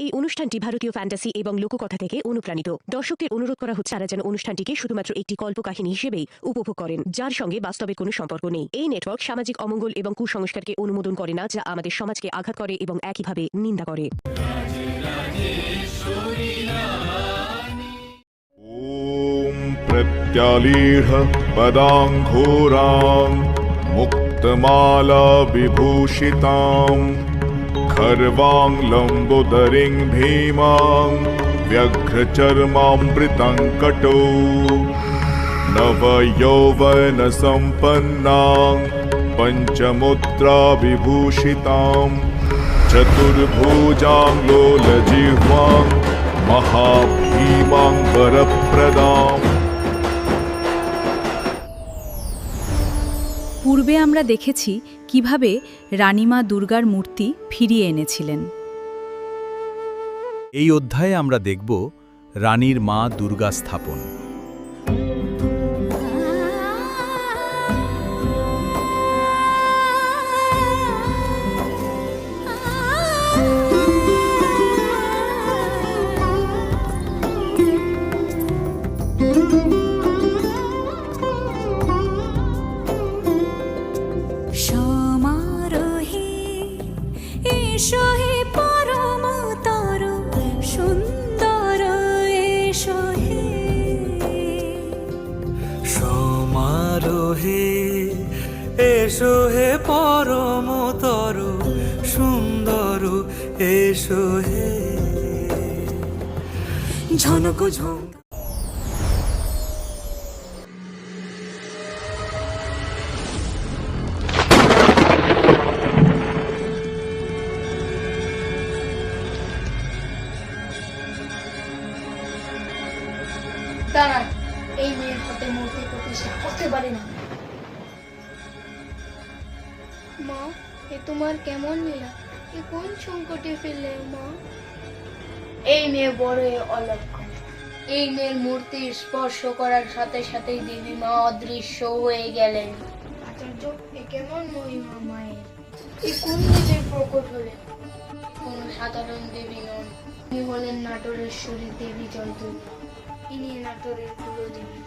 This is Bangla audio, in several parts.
এই অনুষ্ঠানটি ভারতীয় ফ্যান্টাসি এবং লোককথা থেকে অনুপ্রাণিত। দর্শকদের অনুরোধ করা হচ্ছে তারা যেন অনুষ্ঠানটিকে শুধুমাত্র একটি কল্পকাহিনী হিসেবেই উপভোগ করেন, যার সঙ্গে বাস্তবের কোনো সম্পর্ক নেই। এই নেটওয়ার্ক সামাজিক অমঙ্গল এবং কুসংস্কারকে অনুমোদন করে না, যা আমাদের সমাজকে আঘাত করে এবং একইভাবে নিন্দা করে। ॐ प्रत्यालीढ पदाङ्घोरां मुक्तमाला विभूषितां खर्वां लम्बोदरीं भीमां व्यघ्रचर्मामृतं कटौ नवयौवनसम्पन्नां पञ्चमुद्रा विभूषितां चतुर्भुजां लोलजिह्वां महाभीमां वरप्रदाम्। পূর্বে আমরা দেখেছি কিভাবে রানীমা দুর্গার মূর্তি ফিরিয়ে এনেছিলেন। এই অধ্যায়ে আমরা দেখব রানীর মা দুর্গা স্থাপন। সমারোহে এসো হে পরমতর সুন্দর এসো হে। সমারোহে এসো হে পরমতর সুন্দর এসো হে। ঝনক ঝনক দাঁড়ান, এই মেয়ের হাতে মূর্তি প্রতিষ্ঠা করতে পারে না। মা, এ তোমার কেমন লীলা? এ কোন সংকটে ফেললে মা? এই মেয়ে বড়ই অলক্ষণ। এই মেয়ের মূর্তি স্পর্শ করার সাথে সাথেই দেবী মা অদৃশ্য হয়ে গেলেন। আচার্য, এ কেমন মহিমা মায়ের? এ কোন দেবীর প্রকট হলেন? কোন সাধারণ দেবী নন, ইনি হলেন নাটোরেশ্বরী দেবী জয়দুর্গা। ইনি নাটোরের কুলদেবী।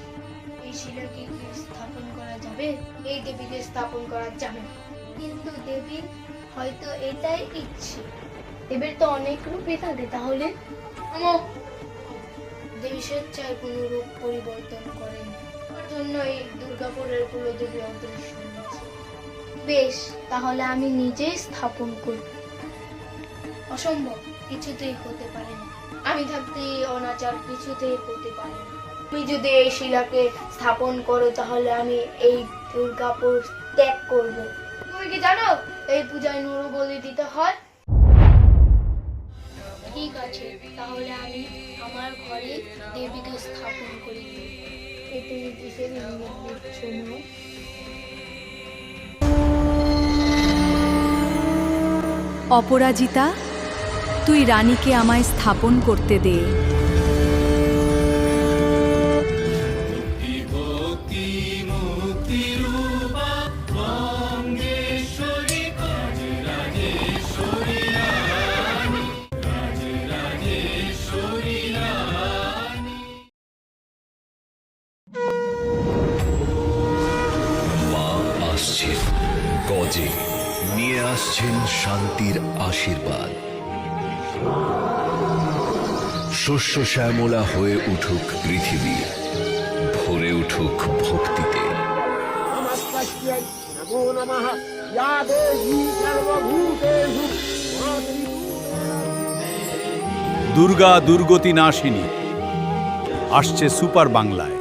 এই শিলাকে কি স্থাপন করা যাবে? এই দেবীকে স্থাপন করা যাবে না। কিন্তু দেবীর হয়তো এটাই ইচ্ছে। দেবীর তো অনেক রূপই থাকে, তাহলে দেবী স্বেচ্ছায় কোনো রূপ পরিবর্তন করেন, তার জন্য এই দুর্গাপুরের কুলদেবী অদৃশ্য হয়েছে। বেশ, তাহলে আমি নিজেই স্থাপন করব। অসম্ভব, কিছুতেই হতে পারে না। আমি থাকতে এই অনাচার কিছুতেই হতে পারে না। তুমি যদি এই শিলাকে স্থাপন করো তাহলে আমি এই দুর্গাপুর ত্যাগ করব। তুমি কি জানো এই পূজায় নুরু বলি দিতে হয়? ঠিক আছে, তাহলে আমি আমার ঘরে দেবীকে স্থাপন করি। এই তুমি কিসের ইঙ্গিত দিচ্ছ মা? অপরাজিতা, তুই রানীকে আমায় স্থাপন করতে দে। মা আসছেন গজে, নিয়ে আসছেন শান্তির আশীর্বাদ। শস্য শ্যামলা হয়ে উঠুক পৃথিবী, ভরে উঠুক ভক্তিতে। দুর্গা দুর্গতি নাশিনী আসছে সুপার বাংলায়।